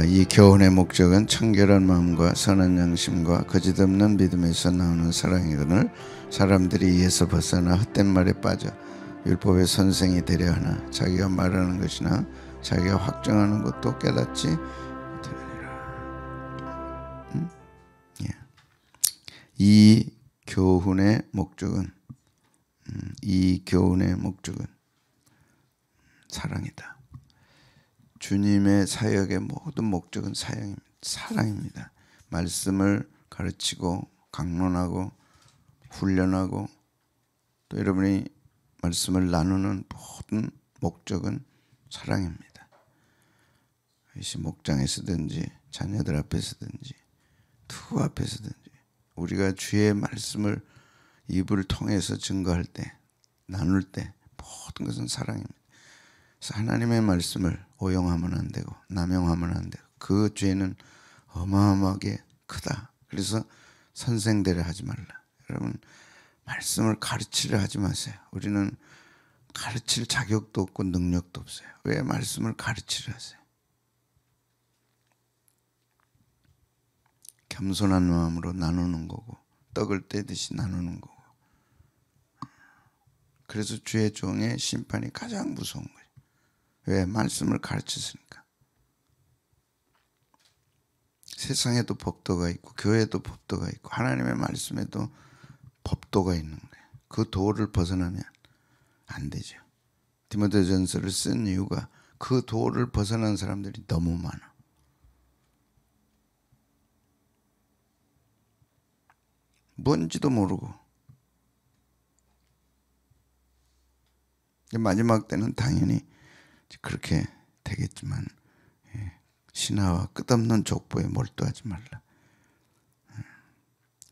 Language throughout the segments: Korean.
이 교훈의 목적은 청결한 마음과 선한 양심과 거짓없는 믿음에서 나오는 사랑이거늘 사람들이 이에서 벗어나 헛된 말에 빠져 율법의 선생이 되려 하나 자기가 말하는 것이나 자기가 확정하는 것도 깨닫지 못하느니라. 이 교훈의 목적은 사랑이다. 주님의 사역의 모든 목적은 사랑입니다. 말씀을 가르치고 강론하고 훈련하고 또 여러분이 말씀을 나누는 모든 목적은 사랑입니다. 이것이 목장에서든지 자녀들 앞에서든지 투 앞에서든지 우리가 주의 말씀을 입을 통해서 증거할 때 나눌 때 모든 것은 사랑입니다. 그래서 하나님의 말씀을 오용하면 안 되고 남용하면 안 되고 그 죄는 어마어마하게 크다. 그래서 선생대를 하지 말라. 여러분 말씀을 가르치려 하지 마세요. 우리는 가르칠 자격도 없고 능력도 없어요. 왜 말씀을 가르치려 하세요? 겸손한 마음으로 나누는 거고 떡을 떼듯이 나누는 거고. 그래서 주의 종의 심판이 가장 무서운 거예요. 왜? 말씀을 가르쳤으니까. 세상에도 법도가 있고 교회에도 법도가 있고 하나님의 말씀에도 법도가 있는 거예요. 그 도를 벗어나면 안 되죠. 디모데전서를 쓴 이유가 그 도를 벗어난 사람들이 너무 많아. 뭔지도 모르고 마지막 때는 당연히 그렇게 되겠지만 신하와 끝없는 족보에 몰두하지 말라.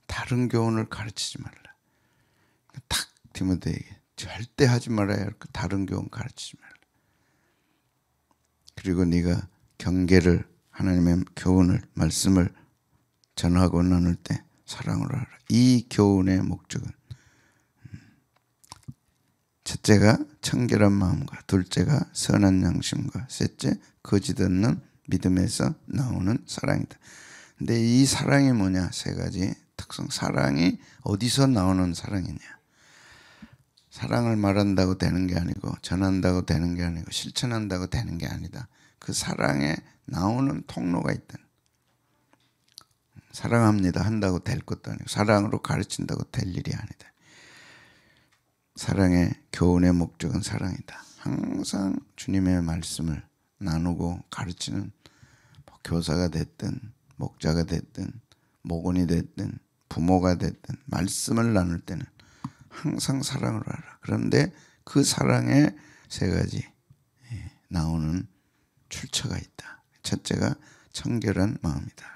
다른 교훈을 가르치지 말라. 딱 디모데에게 절대 하지 말아야 할 다른 교훈 가르치지 말라. 그리고 네가 경계를 하나님의 교훈을 말씀을 전하고 나눌 때 사랑으로 하라. 이 교훈의 목적은 첫째가 청결한 마음과 둘째가 선한 양심과 셋째 거짓 없는 믿음에서 나오는 사랑이다. 근데 이 사랑이 뭐냐? 세 가지 특성. 사랑이 어디서 나오는 사랑이냐? 사랑을 말한다고 되는 게 아니고 전한다고 되는 게 아니고 실천한다고 되는 게 아니다. 그 사랑에 나오는 통로가 있다. 사랑합니다 한다고 될 것도 아니고 사랑으로 가르친다고 될 일이 아니다. 사랑의 교훈의 목적은 사랑이다. 항상 주님의 말씀을 나누고 가르치는 교사가 됐든 목자가 됐든 목원이 됐든 부모가 됐든 말씀을 나눌 때는 항상 사랑으로 하라. 그런데 그 사랑에 세 가지 나오는 출처가 있다. 첫째가 청결한 마음이다.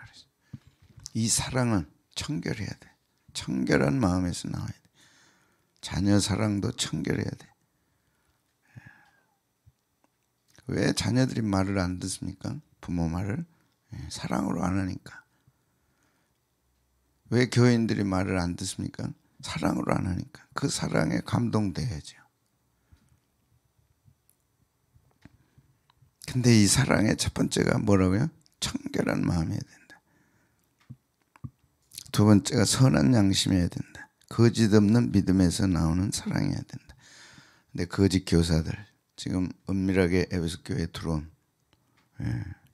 이 사랑은 청결해야 돼. 청결한 마음에서 나와야 돼. 자녀 사랑도 청결해야 돼. 왜 자녀들이 말을 안 듣습니까? 부모 말을 사랑으로 안 하니까. 왜 교인들이 말을 안 듣습니까? 사랑으로 안 하니까. 그 사랑에 감동돼야죠. 근데 이 사랑의 첫 번째가 뭐라고요? 청결한 마음이어야 된다. 두 번째가 선한 양심이어야 된다. 거짓 없는 믿음에서 나오는 사랑이어야 된다. 근데 거짓 교사들 지금 은밀하게 에베소 교회에 들어온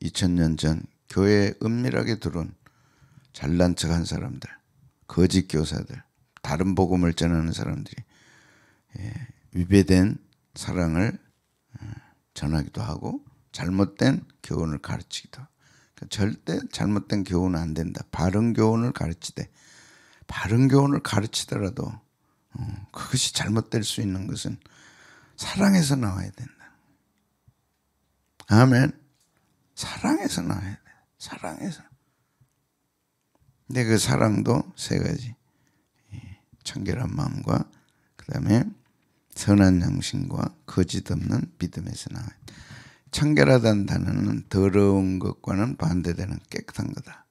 2000년 전 교회에 은밀하게 들어온 잘난 척한 사람들, 거짓 교사들, 다른 복음을 전하는 사람들이 위배된 사랑을 전하기도 하고 잘못된 교훈을 가르치기도 하고. 그러니까 절대 잘못된 교훈은 안 된다. 바른 교훈을 가르치되 바른 교훈을 가르치더라도 그것이 잘못될 수 있는 것은 사랑에서 나와야 된다. 아멘. 사랑에서 나와야 돼. 사랑에서. 근데 그 사랑도 세 가지. 청결한 마음과 그 다음에 선한 양심과 거짓 없는 믿음에서 나와야 돼. 청결하다는 단어는 더러운 것과는 반대되는 깨끗한 거다.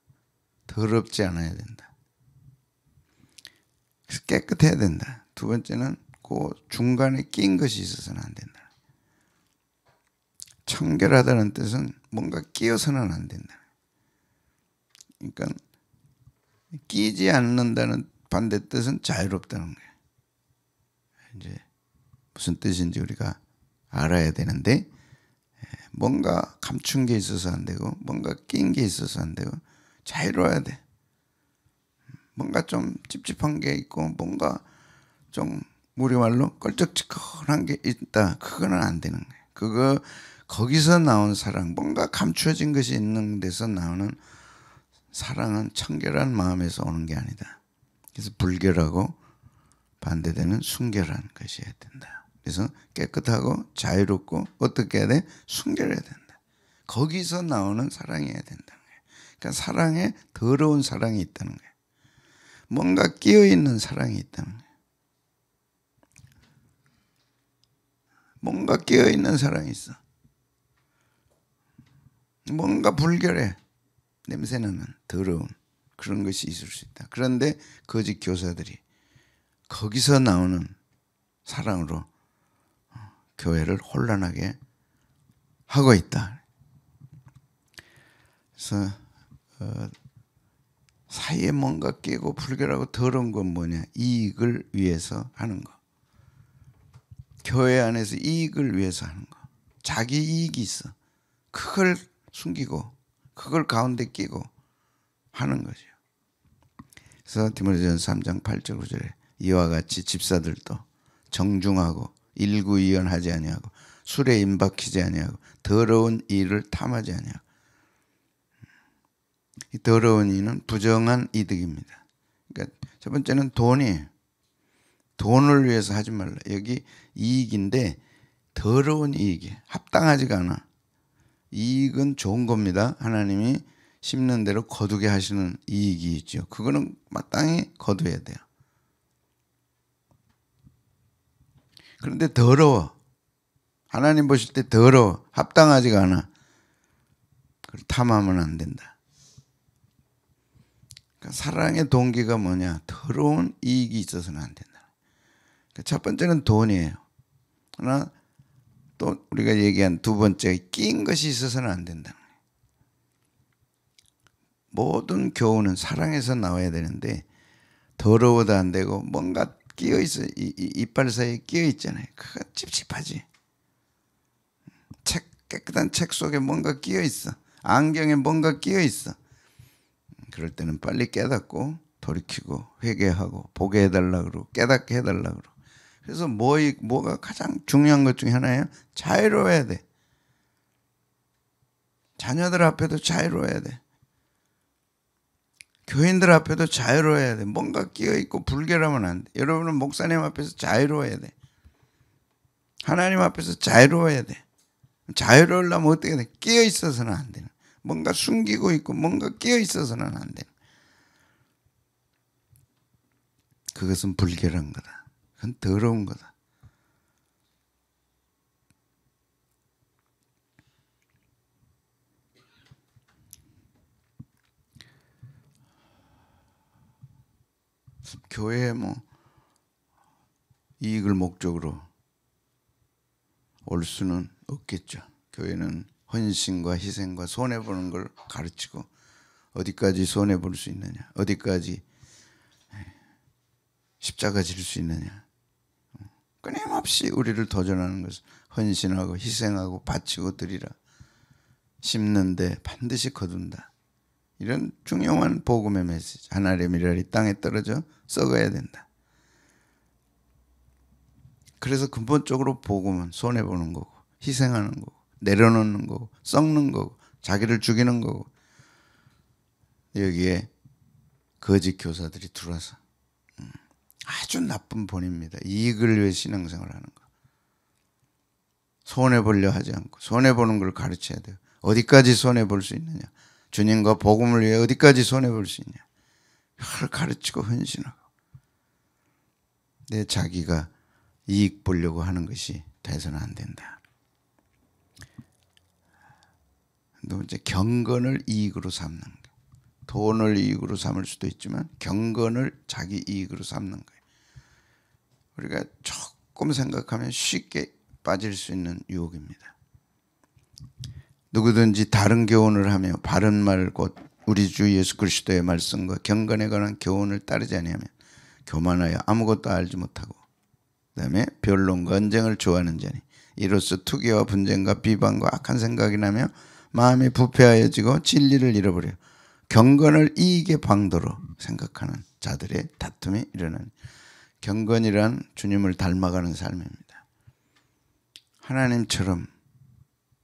더럽지 않아야 된다. 그래서 깨끗해야 된다. 두 번째는 그 중간에 낀 것이 있어서는 안 된다. 청결하다는 뜻은 뭔가 끼어서는 안 된다. 그러니까 끼지 않는다는 반대 뜻은 자유롭다는 거예요. 이제 무슨 뜻인지 우리가 알아야 되는데, 뭔가 감춘 게 있어서 안 되고 뭔가 낀 게 있어서 안 되고 자유로워야 돼. 뭔가 좀 찝찝한 게 있고 뭔가 좀 우리 말로 껄쩍지껄한 게 있다. 그거는 안 되는 거예요. 거기서 나온 사랑, 뭔가 감추어진 것이 있는 데서 나오는 사랑은 청결한 마음에서 오는 게 아니다. 그래서 불결하고 반대되는 순결한 것이어야 된다. 그래서 깨끗하고 자유롭고 어떻게 해야 돼? 순결해야 된다. 거기서 나오는 사랑이어야 된다는 거예요. 그러니까 사랑에 더러운 사랑이 있다는 거예요. 뭔가 끼어있는 사랑이 있다는 거예요. 뭔가 끼어있는 사랑이 있어. 뭔가 불결해. 냄새나는 더러운 그런 것이 있을 수 있다. 그런데 거짓 교사들이 거기서 나오는 사랑으로 교회를 혼란하게 하고 있다. 그래서 사이에 뭔가 끼고 불결하고 더러운 건 뭐냐? 이익을 위해서 하는 거. 교회 안에서 이익을 위해서 하는 거. 자기 이익이 있어. 그걸 숨기고 그걸 가운데 끼고 하는 거죠. 그래서 디모데전서 3장 8절 9절에 이와 같이 집사들도 정중하고 일구이연하지 아니하고 술에 임박히지 아니하고 더러운 일을 탐하지 아니하고. 이 더러운 일은 부정한 이득입니다. 그러니까 첫 번째는 돈이에요. 돈을 위해서 하지 말라. 여기 이익인데 더러운 이익이 합당하지가 않아. 이익은 좋은 겁니다. 하나님이 심는 대로 거두게 하시는 이익이 있죠. 그거는 마땅히 거둬야 돼요. 그런데 더러워. 하나님 보실 때 더러워. 합당하지가 않아. 그걸 탐하면 안 된다. 그러니까 사랑의 동기가 뭐냐? 더러운 이익이 있어서는 안 된다. 그러니까 첫 번째는 돈이에요. 그러나 또 우리가 얘기한 두 번째, 끼인 것이 있어서는 안 된다. 모든 교훈은 사랑에서 나와야 되는데 더러워도 안 되고 뭔가 끼어 있어. 이빨 사이에 끼어 있잖아요. 그거 찝찝하지. 깨끗한 책 속에 뭔가 끼어 있어. 안경에 뭔가 끼어 있어. 그럴 때는 빨리 깨닫고 돌이키고 회개하고 보게 해달라 그러고 깨닫게 해달라 그러고. 그래서 뭐가 가장 중요한 것 중에 하나예요? 자유로워야 돼. 자녀들 앞에도 자유로워야 돼. 교인들 앞에도 자유로워야 돼. 뭔가 끼어있고 불결하면 안 돼. 여러분은 목사님 앞에서 자유로워야 돼. 하나님 앞에서 자유로워야 돼. 자유로우려면 어떻게 돼? 끼어있어서는 안 되는. 뭔가 숨기고 있고 뭔가 끼어있어서는 안 되는. 그것은 불결한 거다. 그건 더러운 거다. 교회에 이익을 목적으로 올 수는 없겠죠. 교회는 헌신과 희생과 손해보는 걸 가르치고 어디까지 손해볼 수 있느냐, 어디까지 십자가 질 수 있느냐, 끊임없이 우리를 도전하는 것을 헌신하고 희생하고 바치고 드리라. 심는데 반드시 거둔다. 이런 중요한 복음의 메시지. 하나님의 미랄이 땅에 떨어져 썩어야 된다. 그래서 근본적으로 복음은 손해보는 거고 희생하는 거고 내려놓는 거고 썩는 거고 자기를 죽이는 거고. 여기에 거짓 교사들이 들어와서 아주 나쁜 본입니다. 이익을 위해 신앙생활을 하는 거. 손해보려 하지 않고 손해보는 걸 가르쳐야 돼요. 어디까지 손해볼 수 있느냐, 주님과 복음을 위해 어디까지 손해볼 수 있냐, 그걸 가르치고 헌신하고. 내 자기가 이익 보려고 하는 것이 돼서는 안 된다. 또 이제 경건을 이익으로 삼는 거예요. 돈을 이익으로 삼을 수도 있지만 경건을 자기 이익으로 삼는 거예요. 우리가 조금 생각하면 쉽게 빠질 수 있는 유혹입니다. 누구든지 다른 교훈을 하며 바른 말 곧 우리 주 예수 그리스도의 말씀과 경건에 관한 교훈을 따르지 아니하면 교만하여 아무것도 알지 못하고 그다음에 변론과 언쟁을 좋아하는 자니 이로써 투기와 분쟁과 비방과 악한 생각이 나며 마음이 부패하여지고 진리를 잃어버려 경건을 이익의 방도로 생각하는 자들의 다툼이 일어나니 경건이란 주님을 닮아가는 삶입니다. 하나님처럼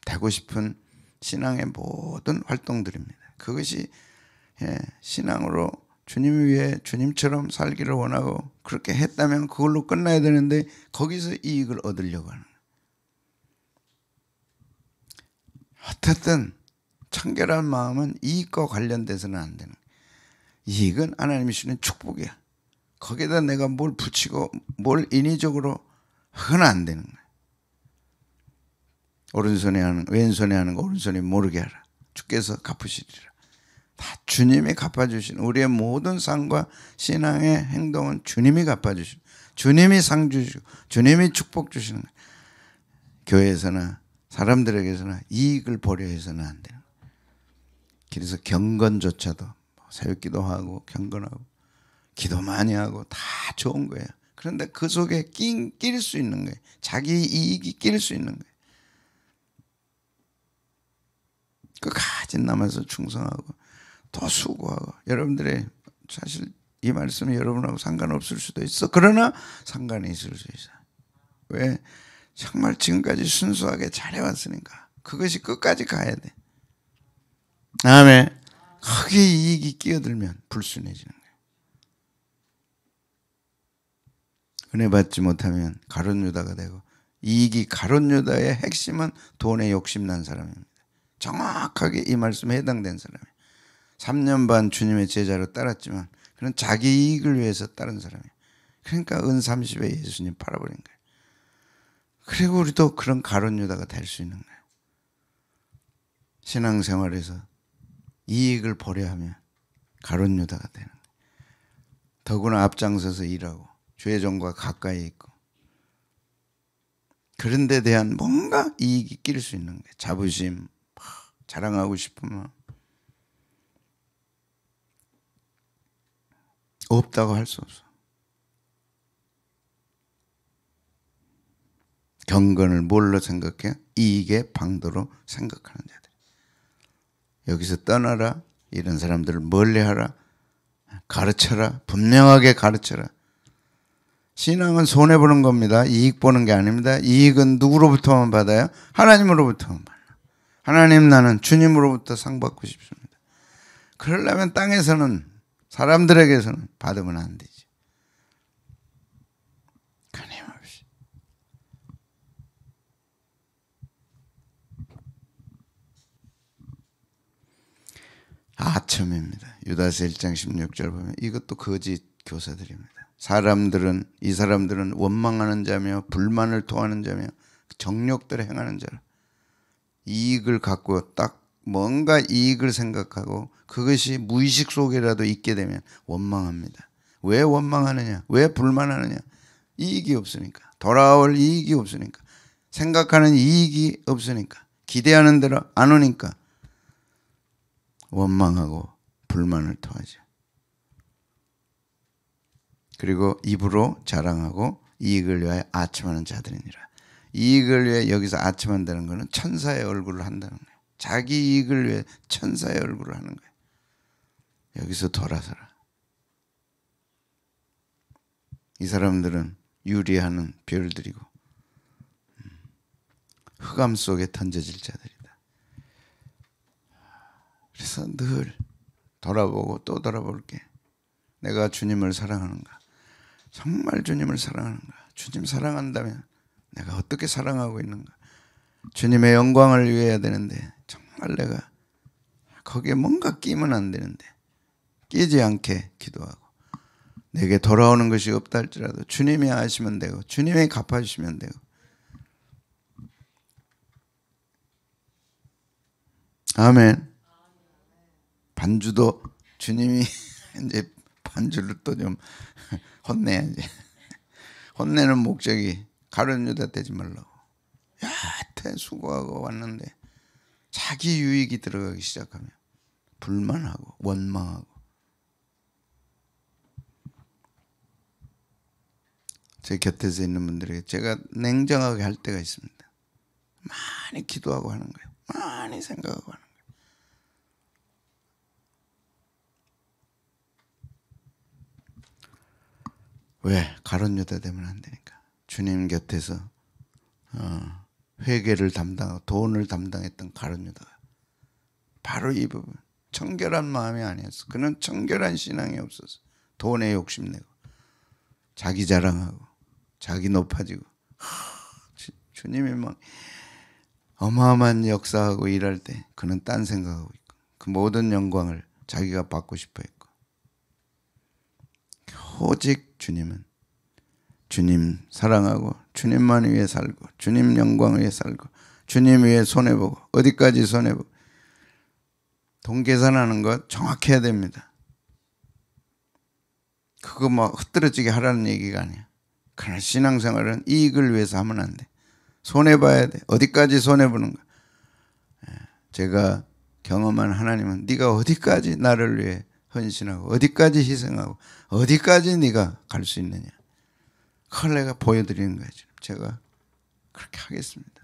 되고 싶은 신앙의 모든 활동들입니다. 그것이 신앙으로 주님 위해 주님처럼 살기를 원하고 그렇게 했다면 그걸로 끝나야 되는데 거기서 이익을 얻으려고 하는 거예요. 어쨌든 청결한 마음은 이익과 관련돼서는 안 되는 거예요. 이익은 하나님이 주는 축복이야. 거기에다 내가 뭘 붙이고 뭘 인위적으로 그건 안 되는 거예요. 오른손에 하는 왼손에 하는 거 오른손이 모르게 하라. 주께서 갚으시리라. 다 주님이 갚아주신 우리의 모든 삶과 신앙의 행동은 주님이 갚아주시고 주님이 상 주시고 주님이 축복 주시는 거예요. 교회에서나 사람들에게서나 이익을 보려 해서는 안 되는 거예요. 그래서 경건조차도 새벽기도 하고 경건하고 기도 많이 하고 다 좋은 거예요. 그런데 그 속에 끼일 수 있는 거예요. 자기 이익이 끼일 수 있는 거예요. 끝까지 남아서 충성하고 더 수고하고 여러분들의 사실 이 말씀이 여러분하고 상관없을 수도 있어. 그러나 상관이 있을 수 있어. 왜? 정말 지금까지 순수하게 잘해왔으니까 그것이 끝까지 가야 돼. 아멘. 거기에 이익이 끼어들면 불순해지는 거예요. 은혜 받지 못하면 가룟 유다가 되고 이익이 가룟 유다의 핵심은 돈에 욕심난 사람입니다. 정확하게 이 말씀에 해당된 사람이에요. 3년 반 주님의 제자로 따랐지만 그는 자기 이익을 위해서 따른 사람이에요. 그러니까 은 30에 예수님 팔아버린 거예요. 그리고 우리도 그런 가룟 유다가 될 수 있는 거예요. 신앙생활에서 이익을 보려 하면 가룟 유다가 되는 거예요. 더구나 앞장서서 일하고 주의 종과 가까이 있고 그런 데 대한 뭔가 이익이 낄 수 있는 거예요. 자부심, 자랑하고 싶은 마음 없다고 할 수 없어. 경건을 뭘로 생각해? 이익의 방도로 생각하는 자들. 여기서 떠나라. 이런 사람들을 멀리하라. 가르쳐라. 분명하게 가르쳐라. 신앙은 손해보는 겁니다. 이익 보는 게 아닙니다. 이익은 누구로부터만 받아요? 하나님으로부터만 받아요. 하나님 나는 주님으로부터 상 받고 싶습니다. 그러려면 땅에서는 사람들에게서는 받으면 안 되지. 끊임없이. 아첨입니다. 유다서 1장 16절 보면 이것도 거짓 교사들입니다. 이 사람들은 원망하는 자며 불만을 토하는 자며 정욕대로 행하는 자라. 이익을 갖고 딱 뭔가 이익을 생각하고 그것이 무의식 속에라도 있게 되면 원망합니다. 왜 원망하느냐? 왜 불만하느냐? 이익이 없으니까. 돌아올 이익이 없으니까. 생각하는 이익이 없으니까. 기대하는 대로 안 오니까 원망하고 불만을 토하죠. 그리고 입으로 자랑하고 이익을 위하여 아첨하는 자들이니라. 이익을 위해 여기서 아첨한다는 것은 천사의 얼굴을 한다는 거예요. 자기 이익을 위해 천사의 얼굴을 하는 거예요. 여기서 돌아서라. 이 사람들은 유리하는 별들이고 흑암 속에 던져질 자들이다. 그래서 늘 돌아보고 또 돌아볼게. 내가 주님을 사랑하는가? 정말 주님을 사랑하는가? 주님 사랑한다면 내가 어떻게 사랑하고 있는가? 주님의 영광을 위해야 되는데 정말 내가 거기에 뭔가 끼면 안 되는데 끼지 않게 기도하고 내게 돌아오는 것이 없다 할지라도 주님이 아시면 되고 주님이 갚아주시면 되고. 아멘. 반주도 주님이 이제 반주를 또 좀 혼내야지. 혼내는 목적이 가룟 유다 되지 말라고. 여하튼 수고하고 왔는데 자기 유익이 들어가기 시작하면 불만하고 원망하고, 제 곁에서 있는 분들에게 제가 냉정하게 할 때가 있습니다. 많이 기도하고 하는 거예요. 많이 생각하고 하는 거예요. 왜? 가룟 유다 되면 안 되니까. 주님 곁에서 회개를 담당하고 돈을 담당했던 가룟 유다가 바로 이 부분, 청결한 마음이 아니었어. 그는 청결한 신앙이 없었어. 돈에 욕심내고 자기 자랑하고 자기 높아지고, 주님이 막 어마어마한 역사하고 일할 때 그는 딴 생각하고 있고, 그 모든 영광을 자기가 받고 싶어 했고, 오직 주님은 주님 사랑하고 주님만 위해 살고 주님 영광 위해 살고 주님 위해 손해보고, 어디까지 손해보고. 돈 계산하는 거 정확해야 됩니다. 그거 뭐 흐트러지게 하라는 얘기가 아니야. 그러나 신앙생활은 이익을 위해서 하면 안 돼. 손해봐야 돼. 어디까지 손해보는가. 제가 경험한 하나님은 네가 어디까지 나를 위해 헌신하고 어디까지 희생하고 어디까지 네가 갈 수 있느냐, 그걸 내가 보여드리는 거예요. 제가 그렇게 하겠습니다.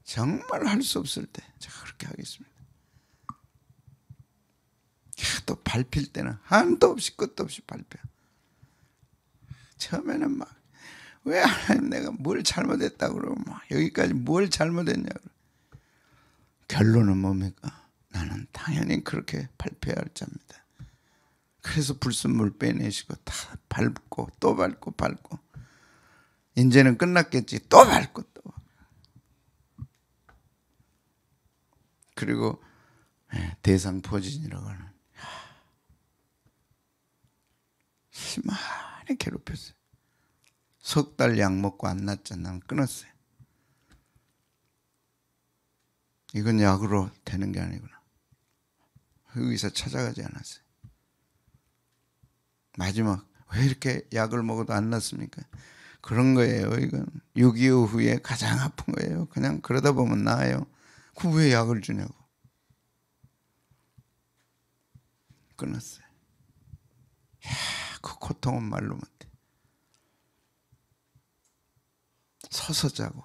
정말 할 수 없을 때 제가 그렇게 하겠습니다. 또 밟힐 때는 한도 없이 끝도 없이 밟혀. 처음에는 막 왜 하나님 내가 뭘 잘못했다고 그러고 막 여기까지 뭘 잘못했냐고. 결론은 뭡니까? 나는 당연히 그렇게 밟혀야 할 자입니다. 그래서 불순물 빼내시고 다 밟고 또 밟고 밟고, 이제는 끝났겠지. 또 밟고 또. 그리고 대상포진이라고 하는, 많이 괴롭혔어요. 석 달 약 먹고 안 낫잖아. 끊었어요. 이건 약으로 되는 게 아니구나. 의사 찾아가지 않았어요. 마지막 왜 이렇게 약을 먹어도 안 낫습니까? 그런 거예요. 이건 6.25 후에 가장 아픈 거예요. 그냥 그러다 보면 나아요. 그 왜 약을 주냐고. 끊었어요. 그 고통은 말로 못해. 서서 자고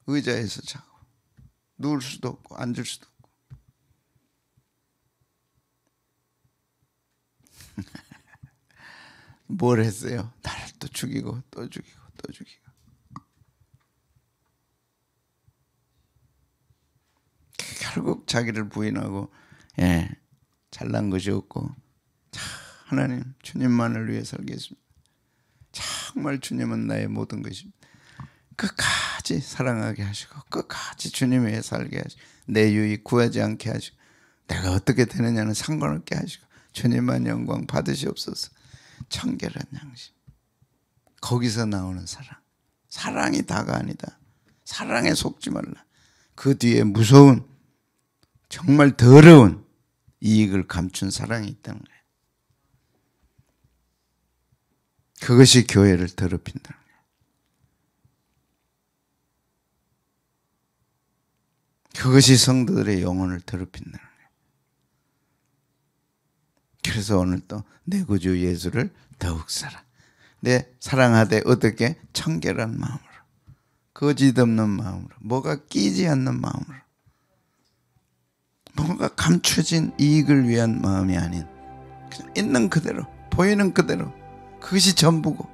의자에서 자고 누울 수도 없고 앉을 수도 없고. 뭘 했어요? 나를 또 죽이고 또 죽이고 또 죽이고. 결국 자기를 부인하고, 잘난 것이 없고, 하나님 주님만을 위해 살겠습니다. 정말 주님은 나의 모든 것입니다. 끝까지 사랑하게 하시고 끝까지 주님 위해 살게 하시고 내 유익 구하지 않게 하시고 내가 어떻게 되느냐는 상관없게 하시고 주님만 영광 받으시옵소서. 청결한 양심. 거기서 나오는 사랑. 사랑이 다가 아니다. 사랑에 속지 말라. 그 뒤에 무서운, 정말 더러운 이익을 감춘 사랑이 있다는 거예요. 그것이 교회를 더럽힌다는 거예요. 그것이 성도들의 영혼을 더럽힌다는 거예요. 그래서 오늘 또 내 구주 예수를 더욱 내 사랑하되 어떻게? 청결한 마음으로, 거짓 없는 마음으로, 뭐가 끼지 않는 마음으로, 뭔가 감춰진 이익을 위한 마음이 아닌 그냥 있는 그대로, 보이는 그대로, 그것이 전부고